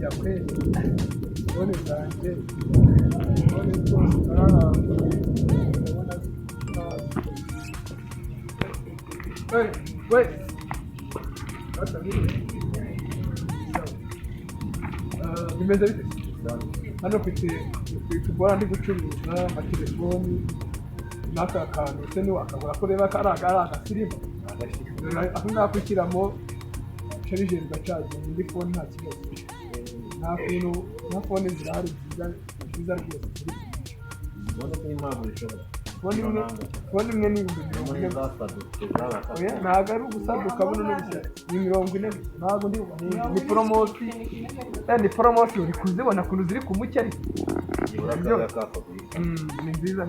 ya kweli none zanjye none zose nararanguye ndabona wait bimeze bite hano mfite kubona ndi gucuruza amatelefoni n'aka kantu se niwakabura ko reba kari agasirimu aho nakwishyiramo sharijeri gacaje muri fone nta kibazo nta kuntu nta fone zirahari nziza rwose ubona ko impamvu bishobora fone imwe ni 40 ntabwo ari ugusaduka buno n'ibishya ni 40 ntabwo ndi ni promotion uri kuzibona kuntu ziri ku mucyo ariko ni nziza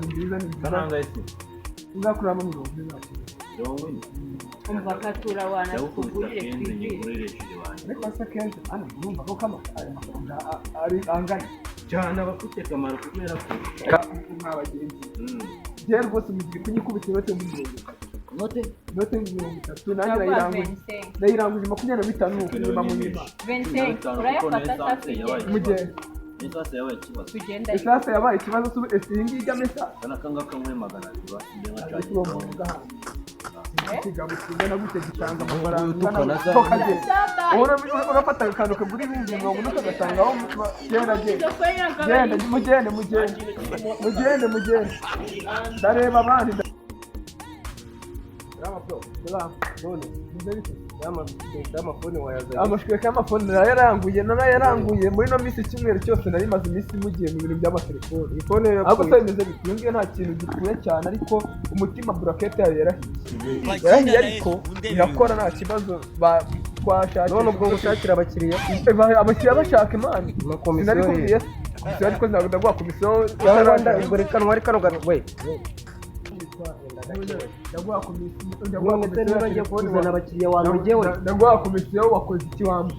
uzakuramo 40 umva katura wana kugurire kwigire ariko asa kenshi ana numva ko kama ari angana cyane abafite akamaro kubera ko abagenzi je rwose mugiye kunyikubita inote mu note 30 nanjye ndayiranguje 25 nuko nyuma mu nyuma 25 urayafata sasa mugende Isasa yabaye ikibazo. Isasa yabaye ikibazo singi ijya mesa. Kana kanga kamwe magana biba ndenga cyane. Kigabo kigana gute gitanga amafaranga tokaje. Urafata akantu kaguri 20 ugatanga aho mugende. Dareba abandi. None amafone wayaza amashweka y'amafone narayaranguye muri no minsi kimwe cyose nari maze iminsi mugiye mu bintu by'amatelefone ifone ahubwo bimeze bitungiye nta kintu gikuye cyane ariko umutima bracket yayo yarahiye ariko irakora nta kibazo twashaka none ubwo gushakira abakiriya bashaka imana sinari kubiye ariko ndagwa komisiyo y'Rwanda ubwo rekano wari kano ndagwa komisiyo wakoze iki wamwe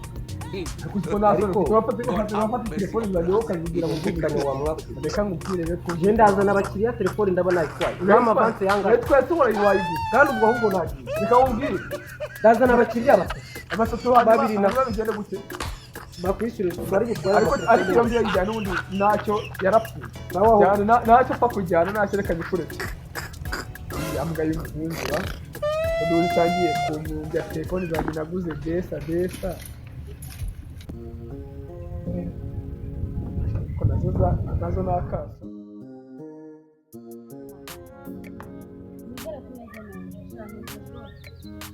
kuko nazo twafata telefone zanjye ukazigira mu bwikane wamwe reka ngupfire ko je ndazana abakiriya telefone ndabona ikwaye nama avance yanga twese wayiguze kandi ubwo ahubwo naki reka umbwire ndazana abakiriya batatu babiri na bigende gute bakwishyura bari gutwara ariko iyo mbiye yijyana n'ubundi nacyo yarapfuye nacyo pfa kujyana nacyo reka gikureke amgaye umvura nduri tangiye kumunga telefone zanjye naguze desa ko nazo nakaso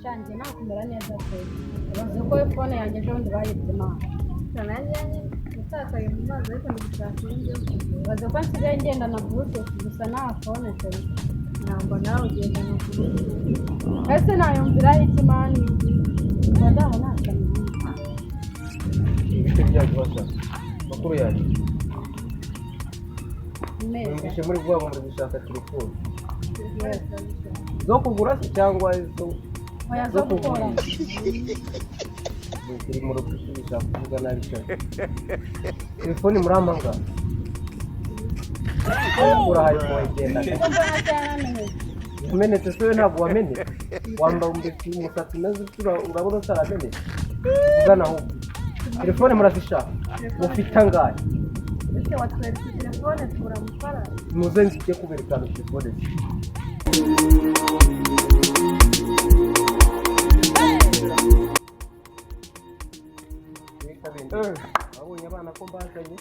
cyanje nakumera neza pe bavuze ko phone yanjye ejo ndi bayibye ma nanjye mutakaye mu mazi ariko ndigushaka ibyo bavuze ko nsigaye ngenda na bluetooth gusa nta phone pe namba nawe ugenda no kuvuga ese nayumvira iki mani badaho nakamenya ibyaje bashaka makuru yaje neza muri vuba muri gushaka telefone zo kugura cyangwa zo gukora kuri mu rukushaka kuvuga nabi cyane telefone muramanga urahaye mu igenda umenetse se ntabwo wamenetse wamba umbetse umusatsi neza urabona utaramenetse ugana aho telefone murazishaka mufite angahe ese watweretse telefone turamufara muze nzije kuberekana telefone abonye abana ko mbazanye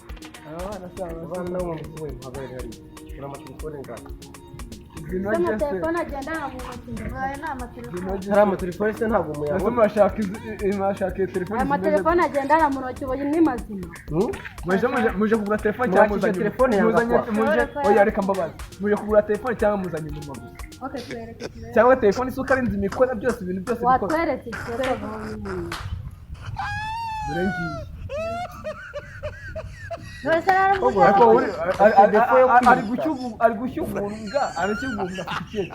abana bo mu mutwe mpagarira ari kuna amatelefone ngana telefone agendana mu ntoki ndabaye n'amatelefone hari amatelefone se ntabwo muyabona murashaka telefone aya matelefone agendana mu ntoki ubu ni mazima muje kugura telefone cyangwa muzanye telefone muje oya reka mbabaza muje kugura telefone cyangwa muzanye mu maguzi okay twereke cyangwa telefone isuka ari nzima ikora byose ibintu byose bikora watweretse ari gushyugunga aracyugunga kikiye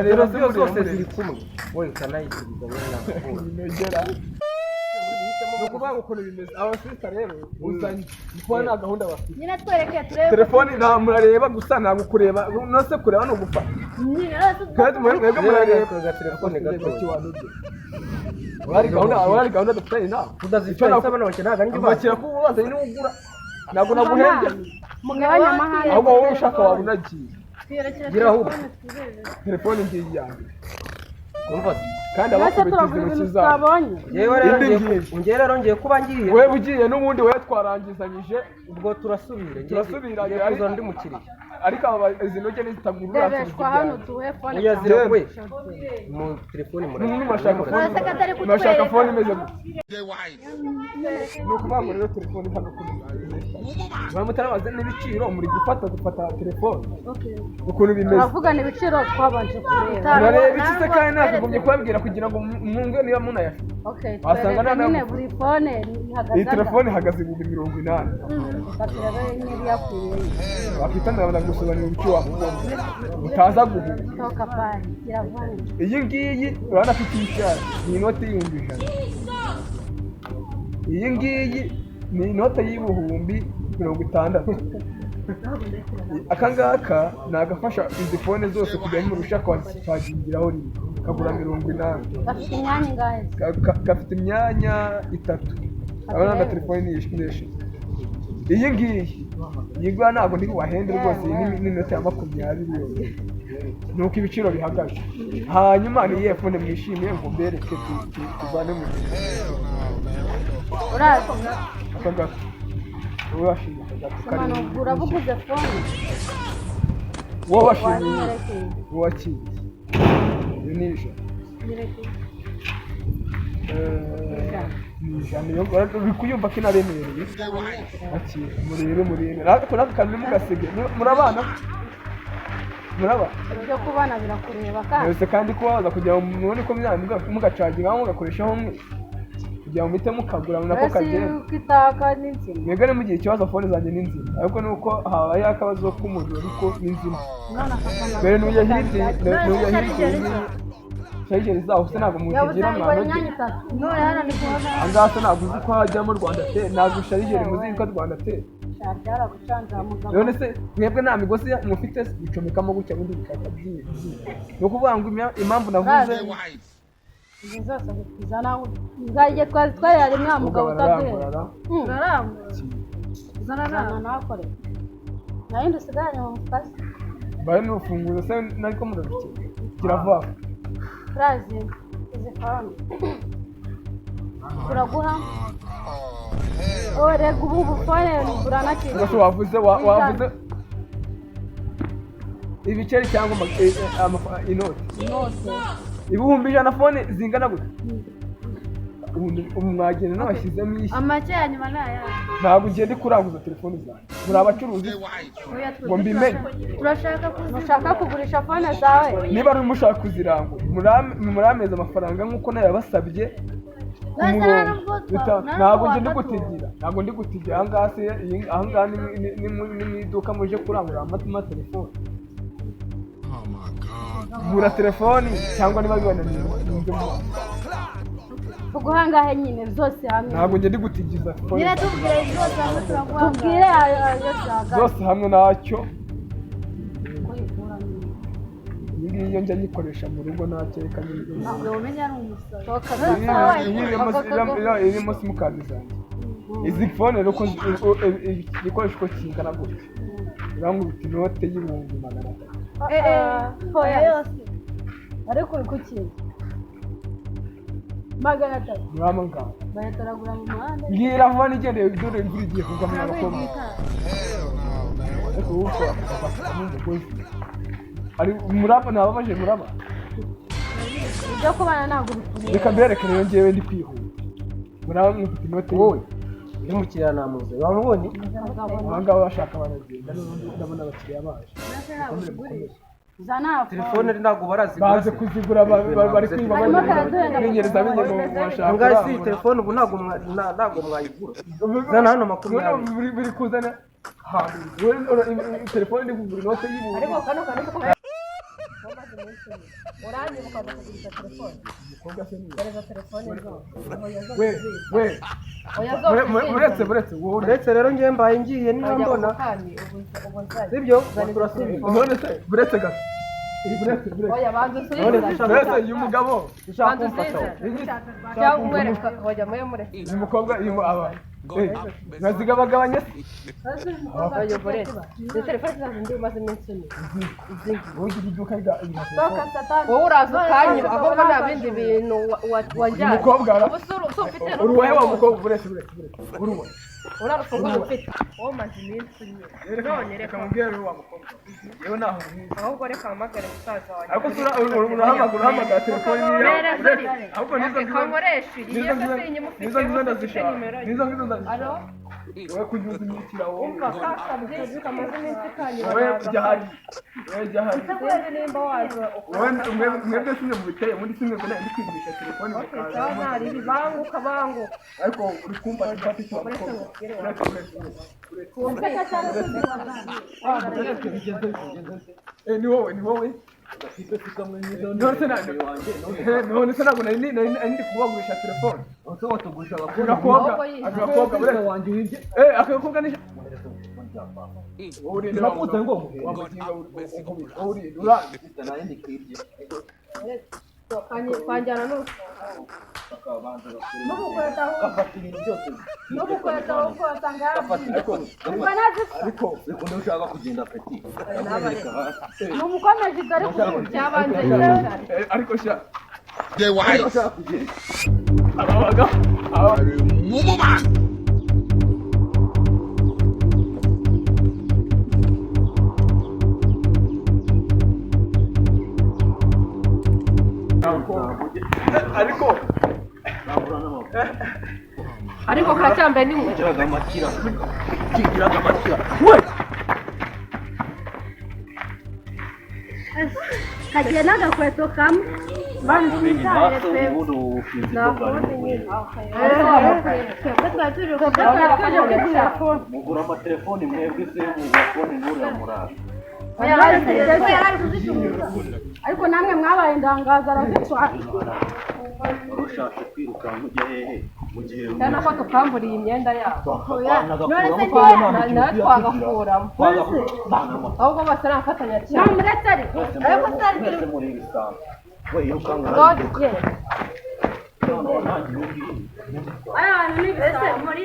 rero zose ziri kumwe wowe kanayisubiza nagera nukuvuga ngo ukuntu bimeze abasirikare rero uzanye kuba nta gahunda bafite nyine twereke turebe telefone nta murareba gusa ntabwo kureba nose kureba no gupfa kandi mwebwe murareba telefone gato wari gahunda dufite inama tudazifite n'abana bake ntago ari njye bakira ko ubaza ni ugura ntabwo naguhembye mugabanya amahane ahubwo wowe ushaka waba unagiye gira ahubwo telefone ngiye yanjye umva kandi abakubitiza intoki zabo njye rero ngiye kuba ngiye wewe ugiye n'ubundi we twarangizanyije ubwo turasubira ariko undi mukiriya ariko aba izi ntoki nizitagurura debeshwa hano tuwe phone oya zirakwe mu telefone murashaka phone imeze ni ukuvuga ngo rero telefone hano kuri mutarabaze n'ibiciro muri gufata telefone ukuntu bimeze uravugana ibiciro twabanje kureba nareba iki se kandi nakugumye kubabwira kugira ngo mwumve niba munayafite wasanga none buri phone iyi telefone ihagaze 80,000 wafite ndabona gusobanura icyo wakubona utaza guhuha iyi ngiyi urabona afite icyari ni inoti y'ibihumbi 100 iyi ngiyi ni inoti y'ibihumbi 60 aka ngaka ni agafasha izi fone zose kujya murusha kwagingiraho rimwe kagura 80. gafite imyanya ingahe gafite imyanya 3 abana na telefone ni eshatu iyi ngiyi yigwa ntabwo ndi wahende rwose ni inoti ya 20 nuko ibiciro bihagaje hanyuma ni iphone mwishimiye ngo mbereke tuvane mu uraza akanga urashimye mano uravuguze phone wowe washimye waki nisha niyo bikuyumva kinaremereye ati murebe ariko kandi mugasege murabana byo kubana birakureba kandi yose kandi ko waza kugira ngo mubone ko mugacaginga mugakoreshaho mwe kugira ngo mite mukagura nako kagera ukitaka n'inzima mwegane mu gihe ikibazo phone zanjye n'inzima ariko nuko habaye akabazo k'umuriro ariko n'inzima mbere n'uya hirya Shayigeri zaho se ntabwo muzigira mwana no yana ni kubona angase ntabwo uzi ko hajyamo Rwanda te ntabwo Shayigeri muzi ko Rwanda te cyara gucanza mugabo none se mwebwe nta migozi mufite bicomekamo gutya bundi bikaka byiye no kuvuga ngo impamvu navuze zose kuzana ngaje twari ari mwamugabo utaduhe zana nakore nayo ndusiganye mu mukasi bari n'ufunguzo se nariko murabike kirava Prazi izi phone turaguha ore gubu phone burana ki ngo wavuze ibiceri cyangwa inoti ibihumbi 100 phone zingana gute umwagene n'abashyizemo iki amake ya nyuma naya ntabwo ngende kuranguza telefone zanjye muri abacuruzi ngo mbimenye urashaka kugurisha phone zawe niba ari mushaka kuzirangura murameza amafaranga nkuko nayo yabasabye ntabwo ndi gutigira ahangaha ni mu iduka muje kurangura amatuma telefone gura telefoni cyangwa niba bibananiye tuguhangahe nyine zose hamwe ntabwo ngende gutigiza nyine tubwire zose hamwe turaguhangahe tubwire zose hamwe nacyo iyo njya nyikoresha mu rugo nakeka ntabwo umenya ari umusoro irimo simukadi zanjye izi phone rero ko igikoresho uko kingana gutya urangurutse inote y'ibihumbi 300 hoya yose ariko uri kuki 300 muramanga bayatoragura mu muhanda ngira vuba nigendeye dore imvura igiye kugwa mu makoma ariko uko ari muraba nababaje muraba ibyo kubana ntabwo bikureba reka mbereke rero ngewe ndi kwihuta muraba mwifite inote wowe uri mukiriya namuze wamubonye abangaba bashaka baragenda ndabona abakiriya baje zana telefone ntabwo baze kuzigura bari kwiba bingereza bashaka ngaho si telefone ubu ntabwo mwayigura zana hano 20 biri kuzana telefone ndi kugura inote y'ibihumbi ariko kano uranye mukaza kugurisha telefone umukobwa se ni telefone buretse uretse rero ngiye mbaye ngiye niba mbona sibyo turasubira none se buretse gato oya banza none usubize dushaka uyu mugabo dushaka banza kumfasha usubize cyangwa umwereka hoya muye mureka uyu mukobwa uyu aba nazigabagabanye bayobore ni telefone zawe ndi umaze iminsi ine ugira iduka rya toka satani wowe uraza ukanyiba ahubwo nta bindi bintu wajyana umukobwa ubu si ufite uruwaye wa mukobwa buretse uruwa urarufunguye ufite wowe umaze iminsi ine none reka mubwire wa mukobwa yewe naho ahubwo reka mpamagare musaza wanjye ariko urahamagara telefone niyo ahubwo nizo nkoresha iyo se inyuma ufite nimero nizo ndazishaka alo wowe kunyuza imikira wowe umva kakabye kamaze iminsi kanyiba wowe jahari utakwezi nimba waza wowe mwebwe simwe mubiteye muri simwe mbona ndi kwigisha telefone cyangwa ntari bibanguka banguka ariko uri kumva ifata icyo ni wowe none se ntabwo nari ndi kubagurisha telefone agakobwa ni urakuze ngo kwanjyana n'ubukweta w'ukweta ariko ushaka kugenda peti n'umukomeje dore kuko byabanze ariko sha ushaka kugenda ababaga ariko kacyambe ni mu kiraga amakira kagiye n'agakweto kamwe banzizare pe mugura amatelefoni mwebwe se mugafone ngurira murara ariko namwe mwabaye indangaza arazitwara urushaje kwirukanka ujya hehe mu gihe cyane ko tukamburiye imyenda yabo nawe twagakuramo ahubwo bose ari afatanya cyane muretse ariko muri ibisambo we irukanka aya bantu ni ibisambo muri